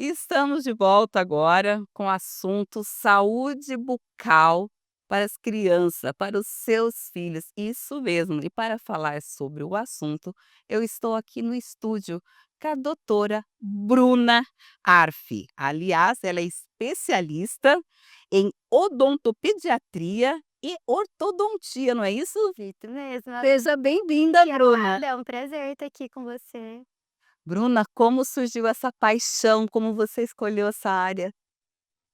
Estamos de volta agora com o assunto saúde bucal para as crianças, para os seus filhos. Isso mesmo. E para falar sobre o assunto, eu estou aqui no estúdio com a doutora Bruna Arfi. Aliás, ela é especialista em odontopediatria e ortodontia, não é isso? Isso mesmo. Seja bem-vinda, Bruna. Obrigada, é um prazer estar aqui com você. Bruna, como surgiu essa paixão? Como você escolheu essa área?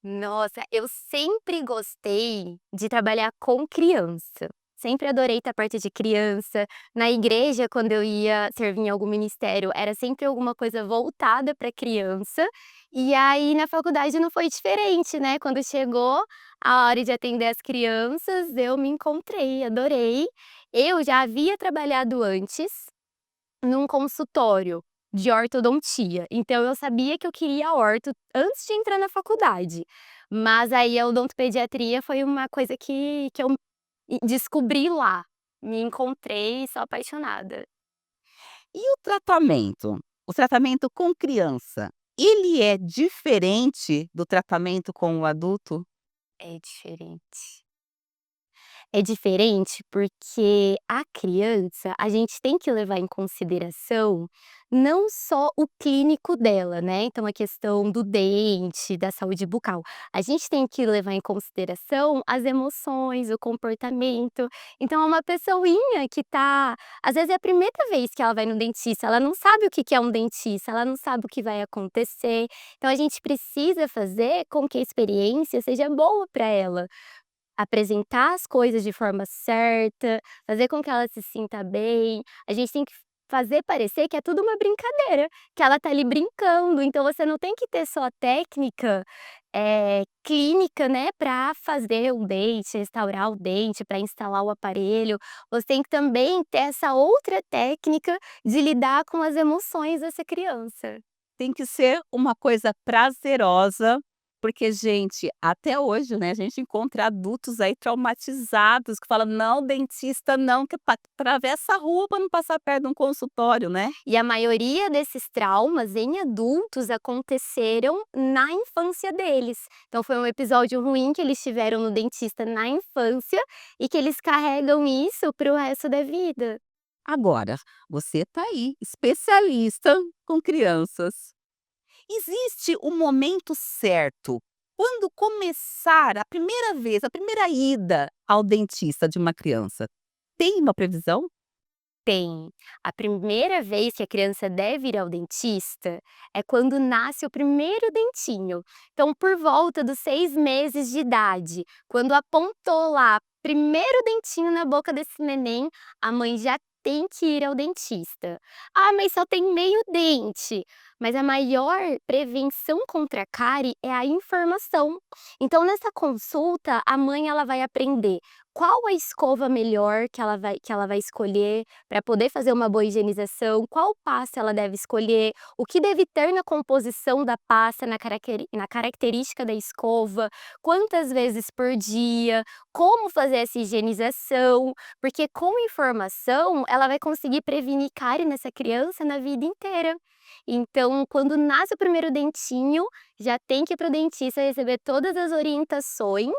Nossa, eu sempre gostei de trabalhar com criança. Sempre adorei estar perto de criança. Na igreja, quando eu ia servir em algum ministério, era sempre alguma coisa voltada para criança. E aí, na faculdade não foi diferente, né? Quando chegou a hora de atender as crianças, eu me encontrei, adorei. Eu já havia trabalhado antes num consultório de ortodontia, então eu sabia que eu queria orto antes de entrar na faculdade, mas aí a odontopediatria foi uma coisa que eu descobri lá, me encontrei e sou apaixonada. E o tratamento? O tratamento com criança, ele é diferente do tratamento com o adulto? É diferente. É diferente porque a criança, a gente tem que levar em consideração não só o clínico dela, né, então a questão do dente, da saúde bucal. A gente tem que levar em consideração as emoções, o comportamento. Então é uma pessoinha que tá às vezes é a primeira vez que ela vai no dentista, ela não sabe o que que é um dentista, ela não sabe o que vai acontecer. Então a gente precisa fazer com que a experiência seja boa para ela. Apresentar as coisas de forma certa, fazer com que ela se sinta bem, a gente tem que fazer parecer que é tudo uma brincadeira, que ela tá ali brincando, então você não tem que ter só a técnica, clínica, né, pra fazer o dente, restaurar o dente, para instalar o aparelho, você tem que também ter essa outra técnica de lidar com as emoções dessa criança. Tem que ser uma coisa prazerosa, porque, gente, até hoje, né, a gente encontra adultos aí traumatizados que falam: "Não, dentista não, que atravessa a rua para não passar perto de um consultório", né. E a maioria desses traumas em adultos aconteceram na infância deles. Então foi um episódio ruim que eles tiveram no dentista na infância e que eles carregam isso para o resto da vida. Agora, você está aí, especialista com crianças. Existe o momento certo, quando começar a primeira vez, a primeira ida ao dentista de uma criança, tem uma previsão? Tem. A primeira vez que a criança deve ir ao dentista é quando nasce o primeiro dentinho. Então, por volta dos 6 meses de idade, quando apontou lá, primeiro dentinho na boca desse neném, a mãe já tem que ir ao dentista. "Ah, mas só tem meio dente". Mas a maior prevenção contra a cárie é a informação. Então, nessa consulta, a mãe ela vai aprender qual a escova melhor que ela vai escolher para poder fazer uma boa higienização, qual pasta ela deve escolher, o que deve ter na composição da pasta, na característica da escova, quantas vezes por dia, como fazer essa higienização, porque com informação ela vai conseguir prevenir cárie nessa criança na vida inteira. Então, quando nasce o primeiro dentinho, já tem que ir para o dentista receber todas as orientações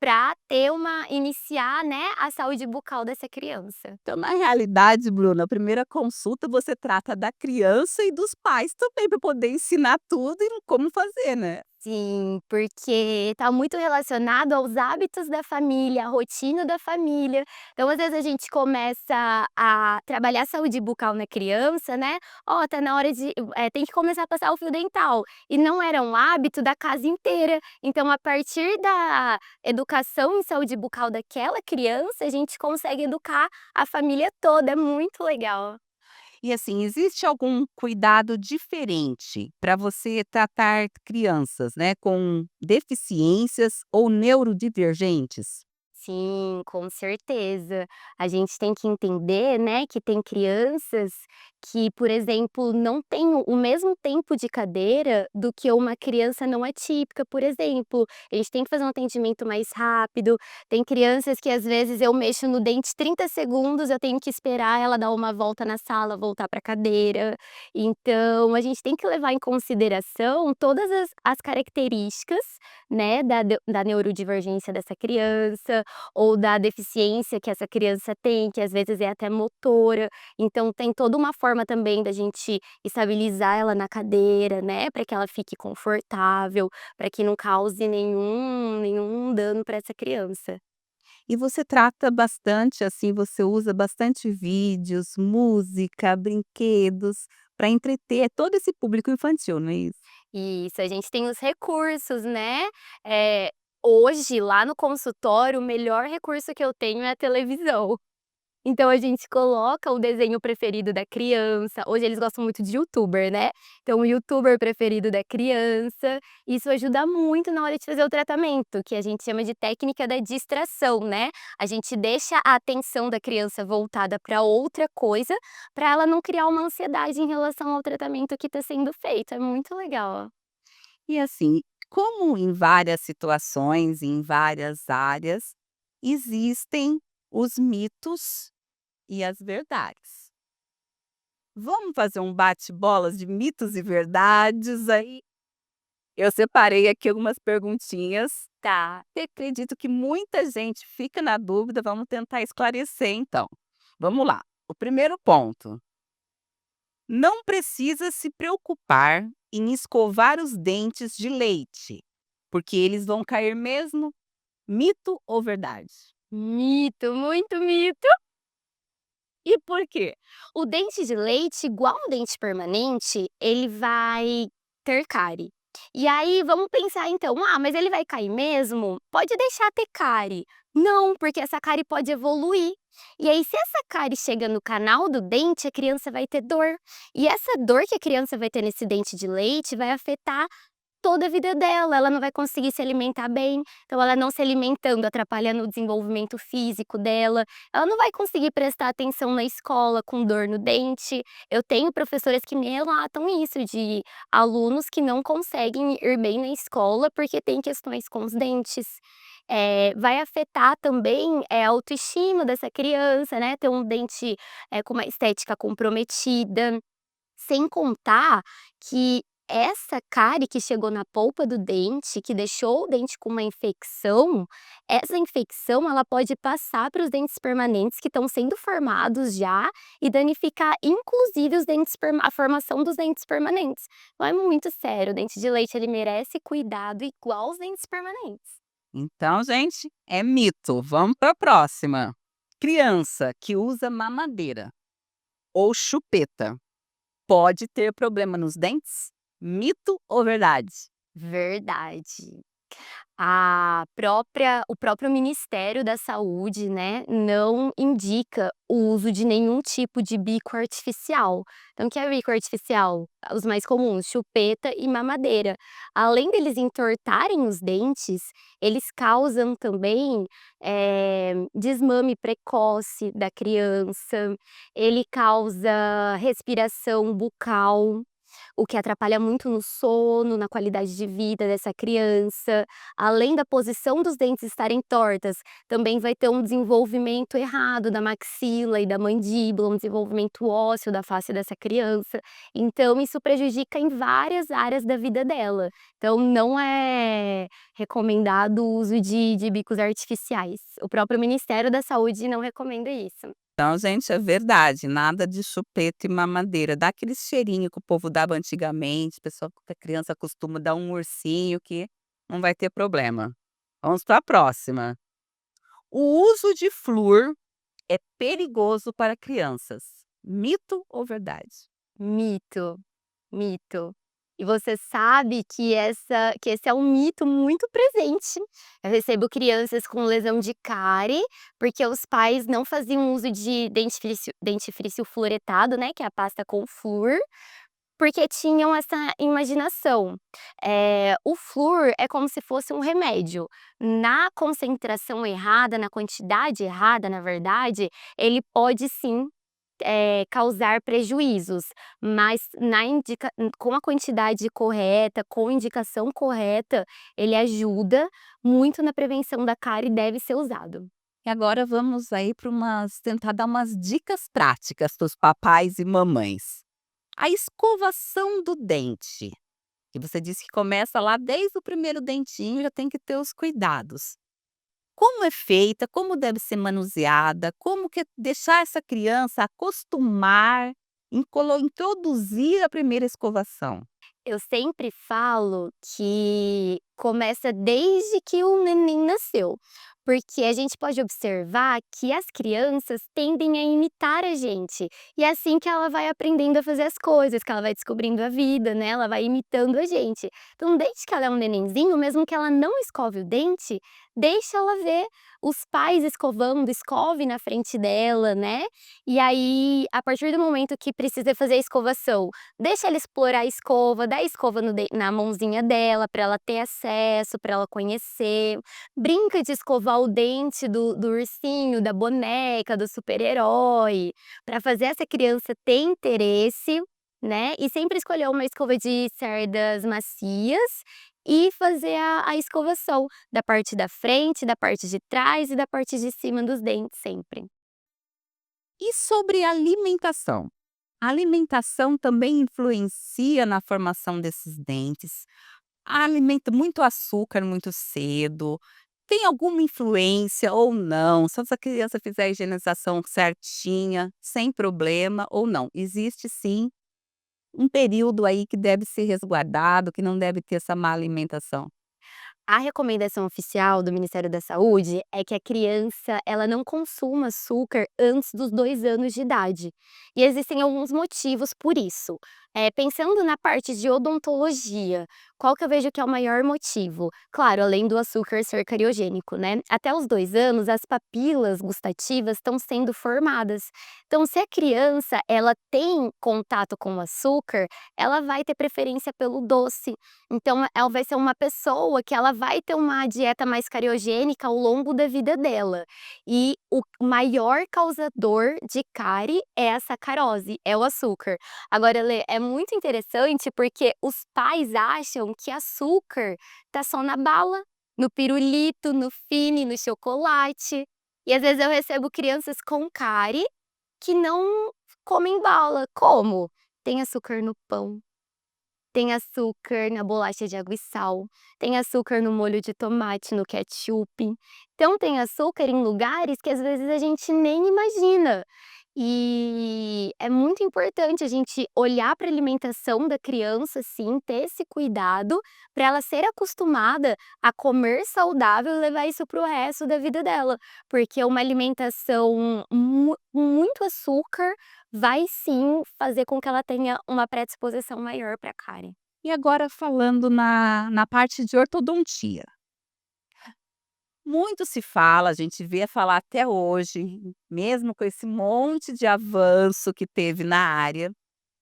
para ter uma iniciar, né, a saúde bucal dessa criança. Então, na realidade, Bruna, a primeira consulta você trata da criança e dos pais também, para poder ensinar tudo e como fazer, né. Sim, porque está muito relacionado aos hábitos da família, à rotina da família. Então, às vezes, a gente começa a trabalhar a saúde bucal na criança, né, "Ó, tá na hora de tem que começar a passar o fio dental", e não era um hábito da casa inteira. Então, a partir da educação em saúde bucal daquela criança, a gente consegue educar a família toda, é muito legal. E assim, existe algum cuidado diferente para você tratar crianças, né, com deficiências ou neurodivergentes? Sim, com certeza. A gente tem que entender, né, que tem crianças que, por exemplo, não tem o mesmo tempo de cadeira do que uma criança não atípica, por exemplo. Eles têm que fazer um atendimento mais rápido, tem crianças que às vezes eu mexo no dente 30 segundos, eu tenho que esperar ela dar uma volta na sala, voltar para a cadeira. Então a gente tem que levar em consideração todas as características, né, da neurodivergência dessa criança, ou da deficiência que essa criança tem, que às vezes é até motora. Então tem toda uma forma também da gente estabilizar ela na cadeira, né, para que ela fique confortável, para que não cause nenhum dano para essa criança. E você trata bastante, assim, você usa bastante vídeos, música, brinquedos, para entreter todo esse público infantil, não é isso? Isso, a gente tem os recursos, né, eh, hoje lá no consultório o melhor recurso que eu tenho é a televisão. Então a gente coloca o desenho preferido da criança, hoje eles gostam muito de youtuber, né, então o youtuber preferido da criança, isso ajuda muito na hora de fazer o tratamento, que a gente chama de técnica da distração, né. A gente deixa a atenção da criança voltada para outra coisa, para ela não criar uma ansiedade em relação ao tratamento que está sendo feito, é muito legal. E assim, como em várias situações, em várias áreas, existem os mitos e as verdades. Vamos fazer um bate-bolas de mitos e verdades aí? Eu separei aqui algumas perguntinhas, Tá. que acredito que muita gente fica na dúvida, vamos tentar esclarecer então. Vamos lá. O primeiro ponto: não precisa se preocupar em escovar os dentes de leite, porque eles vão cair mesmo. Mito ou verdade? Mito, muito mito. E por quê? O dente de leite, igual um dente permanente, ele vai ter cárie. E aí vamos pensar então: "Ah, mas ele vai cair mesmo? Pode deixar ter cárie". Não, porque essa cárie pode evoluir. E aí se essa cárie chega no canal do dente, a criança vai ter dor. E essa dor que a criança vai ter nesse dente de leite vai afetar toda a vida dela, ela não vai conseguir se alimentar bem, então ela não se alimentando atrapalha no desenvolvimento físico dela, ela não vai conseguir prestar atenção na escola com dor no dente. Eu tenho professoras que me relatam isso, de alunos que não conseguem ir bem na escola porque tem questões com os dentes. Vai afetar também, a autoestima dessa criança, né, ter um dente, com uma estética comprometida. Sem contar que essa cárie que chegou na polpa do dente, que deixou o dente com uma infecção, essa infecção ela pode passar para os dentes permanentes que estão sendo formados já e danificar inclusive os dentes a formação dos dentes permanentes. Então é muito sério, o dente de leite ele merece cuidado igual os dentes permanentes. Então, gente, é mito. Vamos para a próxima. Criança que usa mamadeira ou chupeta pode ter problema nos dentes? Mito ou verdade? Verdade. O próprio Ministério da Saúde, né, não indica o uso de nenhum tipo de bico artificial. Então o que é bico artificial? Os mais comuns, chupeta e mamadeira. Além deles entortarem os dentes, eles causam também, desmame precoce da criança, ele causa respiração bucal, o que atrapalha muito no sono, na qualidade de vida dessa criança. Além da posição dos dentes estarem tortas, também vai ter um desenvolvimento errado da maxila e da mandíbula, um desenvolvimento ósseo da face dessa criança. Então isso prejudica em várias áreas da vida dela. Então não é recomendado o uso de bicos artificiais. O próprio Ministério da Saúde não recomenda isso. Então, gente, é verdade, nada de chupeta e mamadeira. Dá aquele cheirinho que o povo dava antigamente, pessoal que a criança costuma dar um ursinho que não vai ter problema. Vamos para a próxima. O uso de flúor é perigoso para crianças. Mito ou verdade? Mito. Mito. E você sabe que esse é um mito muito presente. Eu recebo crianças com lesão de cárie, porque os pais não faziam uso de dentifrício fluoretado, né, que é a pasta com flúor, porque tinham essa imaginação. O flúor é como se fosse um remédio. Na concentração errada, na quantidade errada, na verdade, ele pode sim causar prejuízos, mas com a quantidade correta, com indicação correta, ele ajuda muito na prevenção da cárie e deve ser usado. E agora vamos aí para umas tentar dar umas dicas práticas para os papais e mamães. A escovação do dente, que você disse que começa lá desde o primeiro dentinho, já tem que ter os cuidados. Como é feita, como deve ser manuseada, como que é deixar essa criança acostumar, introduzir a primeira escovação. Eu sempre falo que começa desde que o neném nasceu, porque a gente pode observar que as crianças tendem a imitar a gente, e é assim que ela vai aprendendo a fazer as coisas, que ela vai descobrindo a vida, né, ela vai imitando a gente. Então desde que ela é um nenenzinho, mesmo que ela não escove o dente, deixa ela ver os pais escovando, escove na frente dela, né, e aí a partir do momento que precisa fazer a escovação, deixa ela explorar a escova, dá a escova na mãozinha dela para ela ter acesso, para ela conhecer. Brinca de escovar o dente do ursinho, da boneca, do super-herói, para fazer essa criança ter interesse, né, e sempre escolher uma escova de cerdas macias e fazer a escovação da parte da frente, da parte de trás e da parte de cima dos dentes sempre. E sobre alimentação? A alimentação também influencia na formação desses dentes. Alimenta muito açúcar muito cedo. Tem alguma influência ou não? Se essa criança fizer a higienização certinha, sem problema ou não? Existe sim um período aí que deve ser resguardado, que não deve ter essa má alimentação. A recomendação oficial do Ministério da Saúde é que a criança, ela não consuma açúcar antes dos 2 anos de idade. E existem alguns motivos por isso. Pensando na parte de odontologia, qual que eu vejo que é o maior motivo? Claro, além do açúcar ser cariogênico, né? Até os 2 anos, as papilas gustativas estão sendo formadas. Então, se a criança, ela tem contato com o açúcar, ela vai ter preferência pelo doce. Então ela vai ser uma pessoa que ela vai ter uma dieta mais cariogênica ao longo da vida dela. E o maior causador de cárie é a sacarose, é o açúcar. Agora, Lê, é muito interessante porque os pais acham que açúcar tá só na bala, no pirulito, no fine, no chocolate. E às vezes eu recebo crianças com cárie que não comem bala. Como? Tem açúcar no pão. Tem açúcar na bolacha de água e sal, tem açúcar no molho de tomate, no ketchup. Então tem açúcar em lugares que às vezes a gente nem imagina. E é muito importante a gente olhar para a alimentação da criança, sim, ter esse cuidado para ela ser acostumada a comer saudável e levar isso para o resto da vida dela. Porque uma alimentação muito açúcar vai sim fazer com que ela tenha uma predisposição maior para cárie. E agora falando na parte de ortodontia. Muito se fala, a gente vê falar até hoje, mesmo com esse monte de avanço que teve na área,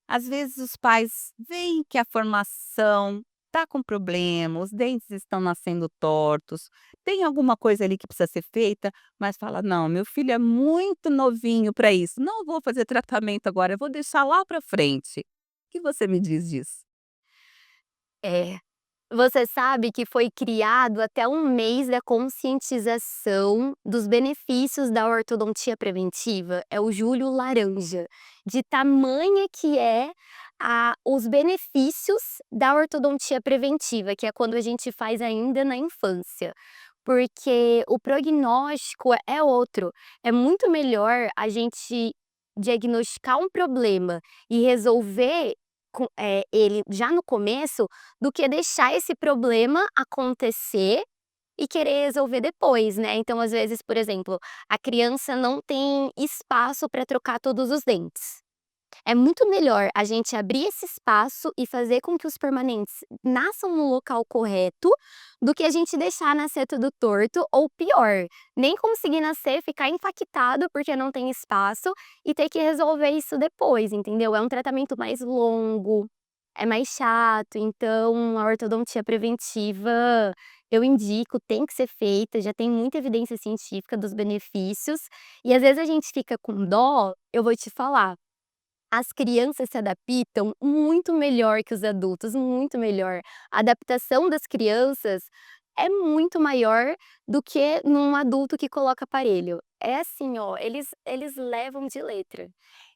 às vezes os pais veem que a formação está com problema, os dentes estão nascendo tortos, tem alguma coisa ali que precisa ser feita, mas fala: "Não, meu filho é muito novinho para isso, não vou fazer tratamento agora, eu vou deixar lá para frente". O que você me diz disso? É. Você sabe que foi criado até um mês da conscientização dos benefícios da ortodontia preventiva, é o Julho Laranja, de tamanha que é os benefícios da ortodontia preventiva, que é quando a gente faz ainda na infância. Porque o prognóstico é outro, é muito melhor a gente diagnosticar um problema e resolver ele já no começo, do que deixar esse problema acontecer e querer resolver depois, né. Então, às vezes, por exemplo, a criança não tem espaço para trocar todos os dentes. É muito melhor a gente abrir esse espaço e fazer com que os permanentes nasçam no local correto, do que a gente deixar nascer tudo torto ou pior, nem conseguir nascer, ficar infactado porque não tem espaço e ter que resolver isso depois, entendeu? É um tratamento mais longo. é mais chato, então a ortodontia preventiva eu indico, tem que ser feita, já tem muita evidência científica dos benefícios, e às vezes a gente fica com dó, eu vou te falar, as crianças se adaptam muito melhor que os adultos, muito melhor. A adaptação das crianças é muito maior do que num adulto que coloca aparelho. É assim, ó, eles levam de letra.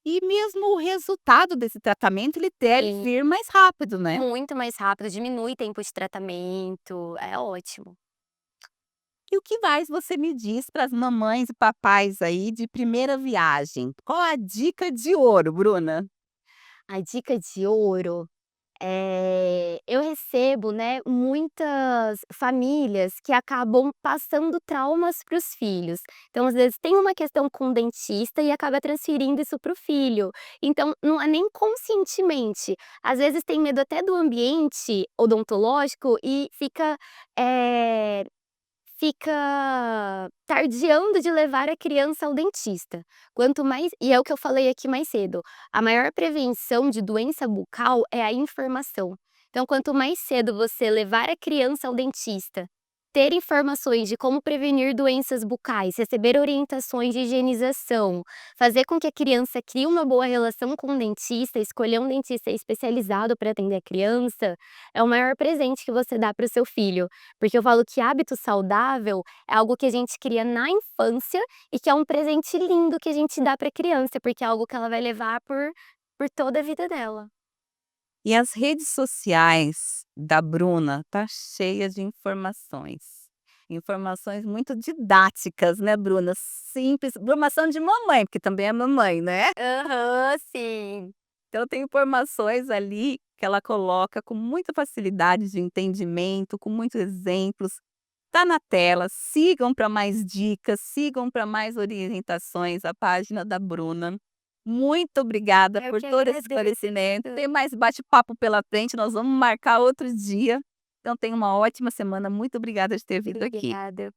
E mesmo o resultado desse tratamento, ele deve Sim, vir mais rápido, né. muito mais rápido, diminui tempo de tratamento, é ótimo. E o que mais você me diz para as mamães e papais aí de primeira viagem? Qual a dica de ouro, Bruna? A dica de ouro, eu recebo, né, muitas famílias que acabam passando traumas para os filhos. Então, às vezes, tem uma questão com o dentista e acaba transferindo isso para o filho. Então, não é nem conscientemente. Às vezes, tem medo até do ambiente odontológico e eh fica tardiando de levar a criança ao dentista. Quanto mais e é o que eu falei aqui mais cedo, a maior prevenção de doença bucal é a informação. Então quanto mais cedo você levar a criança ao dentista, ter informações de como prevenir doenças bucais, receber orientações de higienização, fazer com que a criança crie uma boa relação com o dentista, escolher um dentista especializado para atender a criança, é o maior presente que você dá para o seu filho. Porque eu falo que hábito saudável é algo que a gente cria na infância e que é um presente lindo que a gente dá para a criança, porque é algo que ela vai levar por toda a vida dela. E as redes sociais da Bruna tá cheia de informações. Informações muito didáticas, né, Bruna? Simples, informação de mamãe, porque também é mamãe, né? Aham, sim. Então tem informações ali que ela coloca com muita facilidade de entendimento, com muitos exemplos. Tá na tela, sigam para mais dicas, sigam para mais orientações a página da Bruna. Muito obrigada Eu por que todo esse agradeço. esclarecimento. Tem mais bate-papo pela frente, nós vamos marcar outro dia. Então tenha uma ótima semana. Muito obrigada de ter vindo aqui. Obrigada.